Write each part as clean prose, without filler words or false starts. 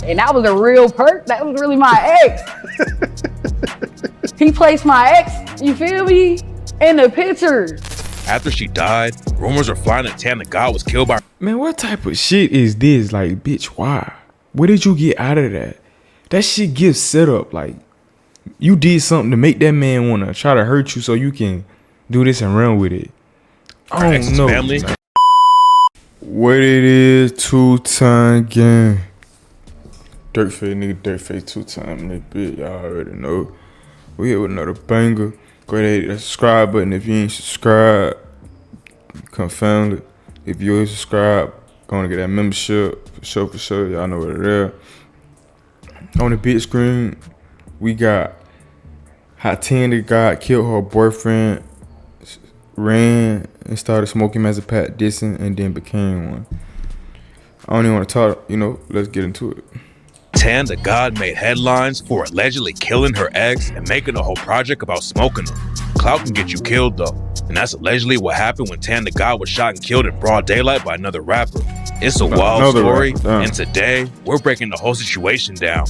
And that was a real perk. That was really my ex. He placed my ex, you feel me, in the picture. After she died, rumors are flying that Tan the God was killed by... Man, what type of shit is this? Like, bitch, why? What did you get out of that? That shit gets set up. Like, you did something to make that man want to try to hurt you so you can do this and run with it. I don't know. Family. What it is, 2-time gang. Dirtface, nigga, Dirtface2x, that bitch, y'all already know. We here with another banger. Go ahead and hit that subscribe button. If you ain't subscribed, confound it. If you ain't subscribed, gonna get that membership for sure. Y'all know what it is. On the big screen, we got how Tan the God killed her boyfriend, ran and started smoking him as a pat dissing, and then became one. I don't even want to talk, let's get into it. Tan the God made headlines for allegedly killing her ex and making a whole project about smoking them. Clout can get you killed though, and that's allegedly what happened when Tan the God was shot and killed in broad daylight by another rapper. It's a wild story, and today we're breaking the whole situation down.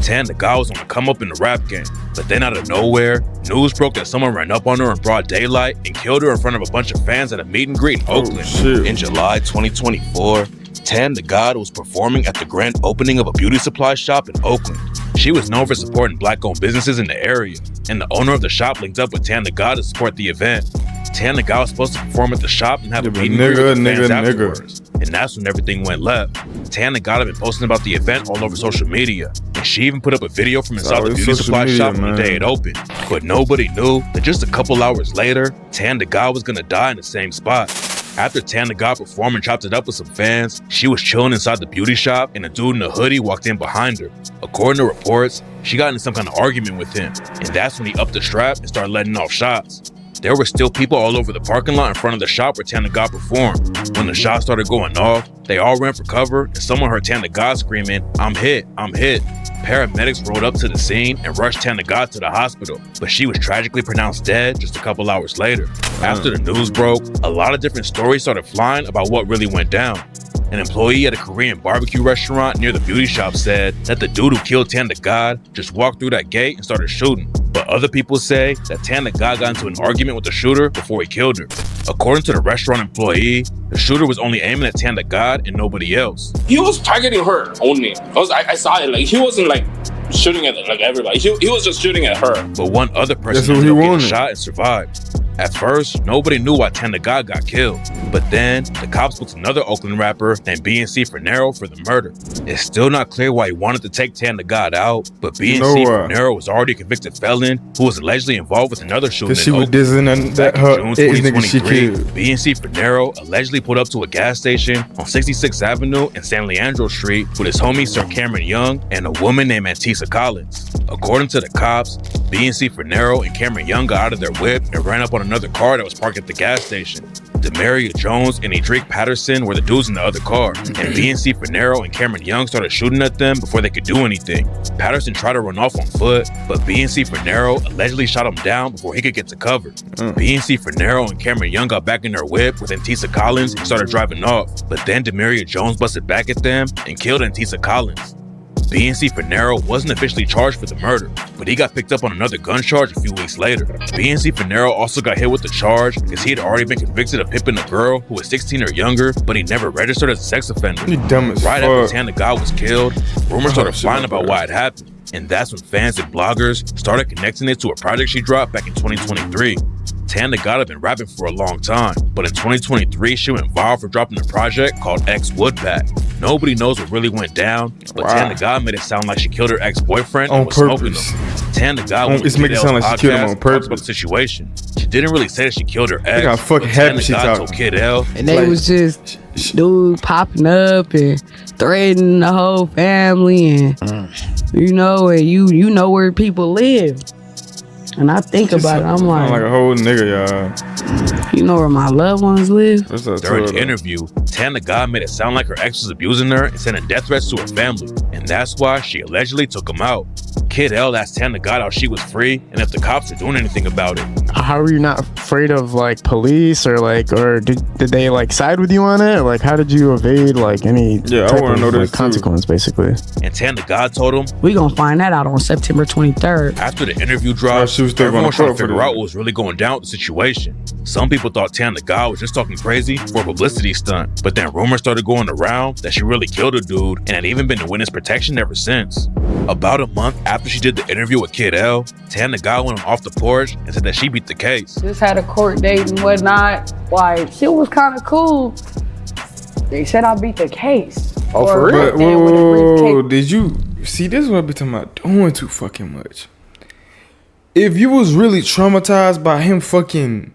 Tan the God was on the come up in the rap game, but then out of nowhere, news broke that someone ran up on her in broad daylight and killed her in front of a bunch of fans at a meet and greet in Oakland. In July 2024, Tan the God was performing at the grand opening of a beauty supply shop in Oakland. She was known for supporting black-owned businesses in the area, and the owner of the shop linked up with Tan the God to support the event. Tan the God was supposed to perform at the shop and have a meet and greet with the fans afterwards. And that's when everything went left. Tan the God had been posting about the event all over social media, and she even put up a video from inside the beauty supply shop on the day it opened. But nobody knew that just a couple hours later, Tan the God was gonna die in the same spot. After Tan the God performed and chopped it up with some fans, she was chilling inside the beauty shop and a dude in a hoodie walked in behind her. According to reports, she got into some kind of argument with him, and that's when he upped the strap and started letting off shots. There were still people all over the parking lot in front of the shop where Tan the God performed. When the shots started going off, they all ran for cover and someone heard Tan the God screaming, "I'm hit, I'm hit." Paramedics rolled up to the scene and rushed Tan the God to the hospital, but she was tragically pronounced dead just a couple hours later. After the news broke, a lot of different stories started flying about what really went down. An employee at a Korean barbecue restaurant near the beauty shop said that the dude who killed Tan the God just walked through that gate and started shooting. But other people say that Tan the God got into an argument with the shooter before he killed her. According to the restaurant employee, the shooter was only aiming at Tan the God and nobody else. He was targeting her only. I saw it, like he wasn't like shooting at like everybody. He was just shooting at her. But one other person ended up getting shot and survived. At first, nobody knew why Tan the God got killed, but then the cops booked another Oakland rapper named BNC Fernero for the murder. It's still not clear why he wanted to take Tan the God out, but BNC Fernero was already a convicted felon who was allegedly involved with another shooting in Oakland. Back in June 2023, BNC Fernero allegedly pulled up to a gas station on 66th Avenue and San Leandro Street with his homie Sir Cameron Young and a woman named Antisa Collins. According to the cops, BNC Fernero and Cameron Young got out of their whip and ran up on another car that was parked at the gas station. Demaria Jones and Edric Patterson were the dudes in the other car, and BNC Fernero and Cameron Young started shooting at them before they could do anything. Patterson tried to run off on foot, but BNC Fernero allegedly shot him down before he could get to cover. BNC Fernero and Cameron Young got back in their whip with Antisa Collins and started driving off, but then Demaria Jones busted back at them and killed Antisa Collins. BNC Fernero wasn't officially charged for the murder, but he got picked up on another gun charge a few weeks later. BNC Fernero also got hit with the charge because he had already been convicted of pimping a girl who was 16 or younger, but he never registered as a sex offender. Right after Tan the God was killed, rumors started flying about why it happened, and that's when fans and bloggers started connecting it to a project she dropped back in 2023. Tan the God had been rapping for a long time, but in 2023 she went viral for dropping a project called X Woodpack. Nobody knows what really went down, but Tan the God made it sound like she killed her ex-boyfriend and was smoking him. Tan the God went to Kid L's podcast and talked about the situation. She didn't really say that she killed her ex, but Tan the God told Kid L. And they was just dude popping up and threatening the whole family, and you know where people live. And I think about it, I'm like a whole nigga, y'all. You know where my loved ones live? During the interview, Tan the God made it sound like her ex was abusing her and sending death threats to her family, and that's why she allegedly took him out. Kid L asked Tan the God how she was free and if the cops are doing anything about it. how are you not afraid of like police or did they like side with you on it? Like, how did you evade like any Yeah, I type wanna of know this like, too. consequence, basically? And Tan the God told him We gonna find that out on September 23rd. after the interview Oh, dropped, she was still everyone gonna was trying to court for figure this. out what was really going down with the situation. Some people thought Tan the God was just talking crazy for a publicity stunt, but then rumors started going around that she really killed a dude and had even been in witness protection ever since. About a month after she did the interview with Kid L, Tan the God went off the porch and said that she beat the case. Just had a court date and whatnot. Like, shit was kind of cool. They said I beat the case. Oh, for real? But whoa, did you see? This is what I be talking about. Doing too fucking much. If you was really traumatized by him fucking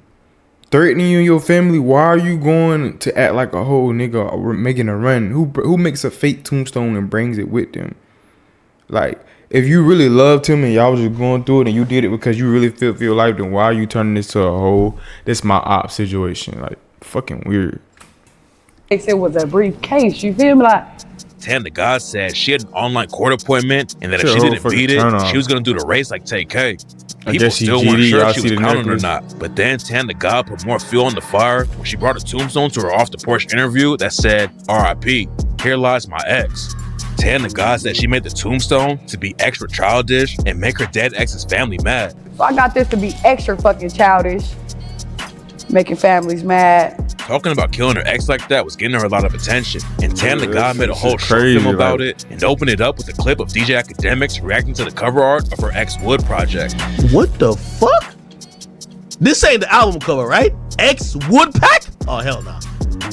threatening you and your family, why are you going to act like a whole nigga or making a run? Who makes a fake tombstone and brings it with them? Like, if you really loved him and y'all was just going through it and you did it because you really feel for your life, then why are you turning this to a whole "this my op" situation? Like, fucking weird. They said it was a brief case. You feel me? Like, Tan the God said she had an online court appointment and that if Sure, she whole didn't fucking beat it, turn on. she was going to do the race like TK. I People guess she still weren't GD, sure y'all if she see was the counting or necklace? not. But then Tan the God put more fuel on the fire when she brought a tombstone to her off the porch interview that said, "R.I.P. Here lies my ex." Tan the God said she made the tombstone to be extra childish and make her dead ex's family mad. so I got this to be extra fucking childish, making families mad. Talking about killing her ex like that was getting her a lot of attention, and Tan the Yeah, God made a this whole is short crazy, film about like- it and opened it up with a clip of DJ Academics reacting to the cover art of her ex Wood project. What the fuck? This ain't the album cover, right? X Woodpack? Oh, hell no.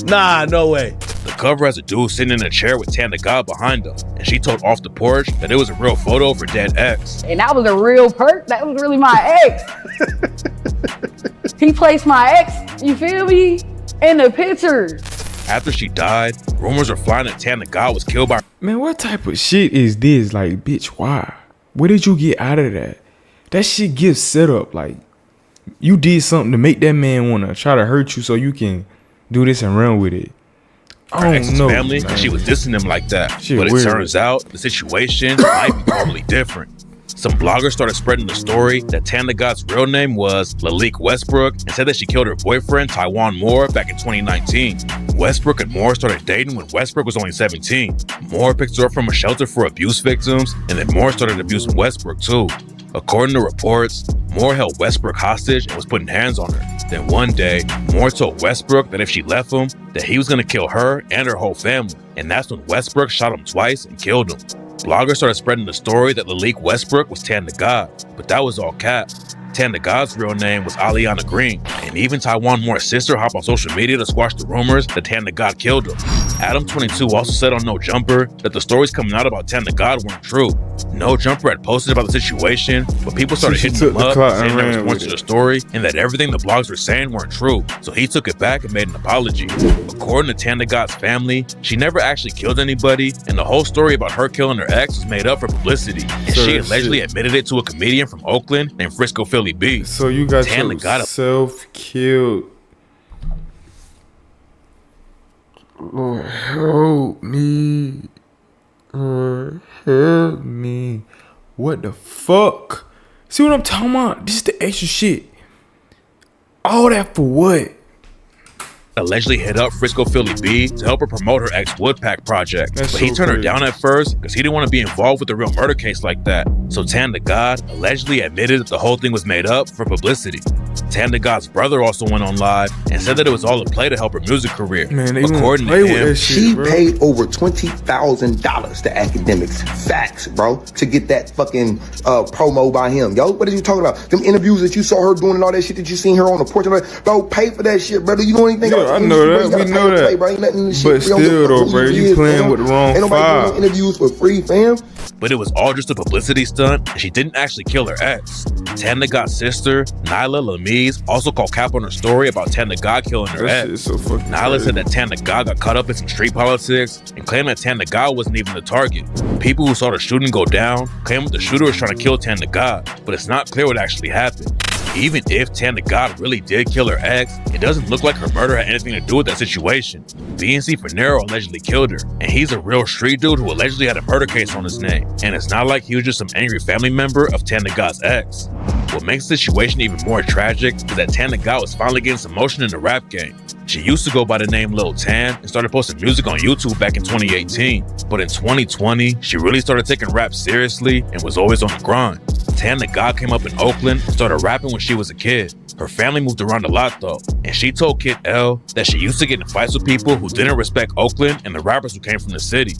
Nah, no way. The cover has a dude sitting in a chair with Tan the God behind him, and she told Off the Porch that it was a real photo of her dead ex. And that was a real perk. That was really my ex. He placed my ex, you feel me, in the picture. After she died, rumors are flying that Tan the God was killed by Man, what type of shit is this? Like, bitch, why? What did you get out of that? That shit gets set up. Like, you did something to make that man want to try to hurt you so you can do this and run with it. her I ex's don't know, family man. because she was dissing him like that. Shit But it weird. turns out the situation might be totally different. Some bloggers started spreading the story that Tan the God's real name was Lalique Westbrook and said that she killed her boyfriend Taiwan Moore back in 2019. Westbrook and Moore started dating when Westbrook was only 17. Moore picked her up from a shelter for abuse victims, and then Moore started abusing Westbrook too. According to reports, Moore held Westbrook hostage and was putting hands on her. Then one day, Moore told Westbrook that if she left him, that he was going to kill her and her whole family. And that's when Westbrook shot him twice and killed him. Bloggers started spreading the story that Lalique Westbrook was Tan the God, but that was all cap. Tan the God's real name was Aliana Green, and even Taiwan Moore's sister hopped on social media to squash the rumors that Tan the God killed him. Adam22 also said on No Jumper that the stories coming out about Tan the God weren't true. No Jumper had posted about the situation, but people started She hitting took him the up, clout and saying there was ran more with to it. the story, and that everything the blogs were saying weren't true. So he took it back and made an apology. According to Tan the God's family, she never actually killed anybody, and the whole story about her killing her ex was made up for publicity. And So she that allegedly shit- admitted it to a comedian from Oakland named Frisco Philly B. So you got Tan the God- yourself-killed. Lord, help me. Lord, help me. What the fuck? See what I'm talking about? This is the extra shit. All that for what? Allegedly hit up Frisco Philly B to help her promote her ex Woodpack project. That's But he so turned her crazy. down at first because he didn't want to be involved with a real murder case like that. So Tan the God allegedly admitted that the whole thing was made up for publicity. Tan the God's brother also went on live and said that it was all a play to help her music career. Man, they gonna According play to with him, that shit, She bro. paid over $20,000 to Academics. Facts, bro, to get that fucking promo by him. Yo, what are you talking about? Them interviews that you saw her doing and all that shit that you seen her on the porch. Bro, pay for that shit, brother. You know anything Yeah, about I the know industry, that. bro? You We gotta know pay to that. play, bro. Ain't nothing in this But shit. We don't give still, a though, fuck bro, who you is, playing fam. with the wrong Ain't nobody file. doing interviews for free, fam. but it was all just a publicity stunt, and she didn't actually kill her ex. Tan the God's sister, Nyla Lamise, also called cap on her story about Tan the God killing her That shit is ex. so fucking Nyla crazy. said that Tan the God got caught up in some street politics and claimed that Tan the God wasn't even the target. People who saw the shooting go down claimed that the shooter was trying to kill Tan the God, but it's not clear what actually happened. Even if Tan the God really did kill her ex, it doesn't look like her murder had anything to do with that situation. BNC Finero allegedly killed her, and he's a real street dude who allegedly had a murder case on his name. And it's not like he was just some angry family member of Tan the God's ex. What makes the situation even more tragic is that Tan the God was finally getting some motion in the rap game. She used to go by the name Lil Tan and started posting music on YouTube back in 2018. But in 2020, she really started taking rap seriously and was always on the grind. Tan the God came up in Oakland and started rapping when she was a kid. Her family moved around a lot though, and she told Kid L that she used to get in fights with people who didn't respect Oakland and the rappers who came from the city.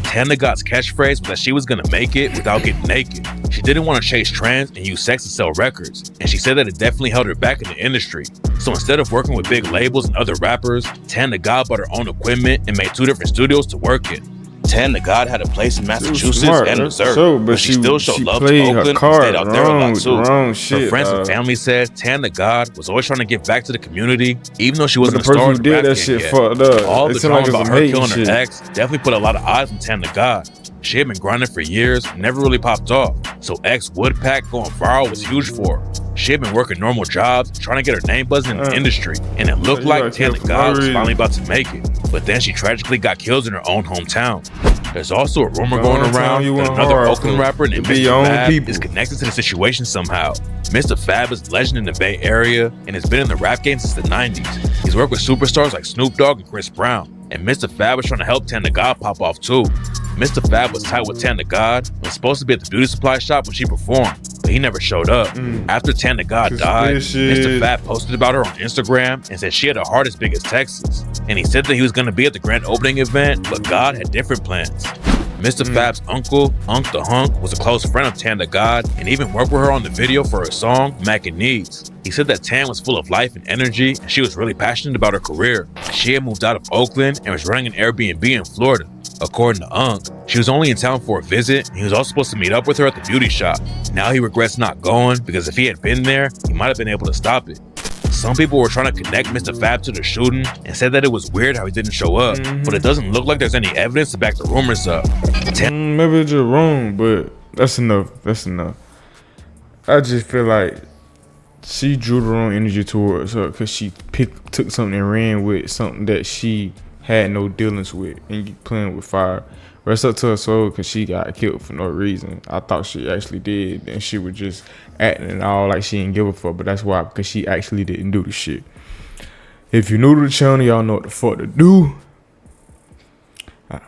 Tan the God's catchphrase was that she was gonna make it without getting naked. She didn't want to chase trends and use sex to sell records, and she said that it definitely held her back in the industry. So instead of working with big labels and other rappers, Tan the God bought her own equipment and made 2 different studios to work in. Tan the God had a place in Massachusetts and Missouri, but she still showed love to Oakland and stayed out there a lot too. Her friends and family said Tan the God was always trying to give back to the community, even though she wasn't a star in the rap game yet. All the drama about her killing her ex definitely put a lot of eyes on Tan the God. She had been grinding for years and never really popped off, so X Woodpack going viral was huge for her. She had been working normal jobs, trying to get her name buzzing in the industry, and it looked like Tan the God was finally about to make it. But then she tragically got killed in her own hometown. There's also a rumor going around that another Oakland rapper named Mr. Fab is connected to the situation somehow. Mr. Fab is a legend in the Bay Area and has been in the rap game since the 90s. He's worked with superstars like Snoop Dogg and Chris Brown, and Mr. Fab was trying to help Tan the God pop off too. Mr. Fab was tight with Tan the God and was supposed to be at the beauty supply shop when she performed, but he never showed up. After Tan the God died, Mr. Fab posted about her on Instagram and said she had a heart as big as Texas. And he said that he was going to be at the grand opening event, but God had different plans. Mr. Fab's uncle, Unk the Hunk, was a close friend of Tan the God and even worked with her on the video for her song, Mac and Needs. He said that Tan was full of life and energy and she was really passionate about her career. She had moved out of Oakland and was running an Airbnb in Florida. According to Unk, she was only in town for a visit and he was also supposed to meet up with her at the beauty shop. Now he regrets not going because if he had been there, he might have been able to stop it. Some people were trying to connect Mr. Fab to the shooting and said that it was weird how he didn't show up, but it doesn't look like there's any evidence to back the rumors up. Maybe it's just wrong, but that's enough. That's enough. I just feel like she drew the wrong energy towards her because she took something and ran with something that she had no dealings with and playing with fire. Rest up to her soul because she got killed for no reason. I thought she actually did, and she was just acting and all like she didn't give a fuck, but that's why, because she actually didn't do the shit. If you're new to the channel, y'all know what the fuck to do.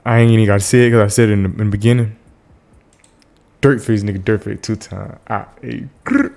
I ain't even gotta say it because I said it in the beginning. Dirtface, nigga, Dirtface 2x.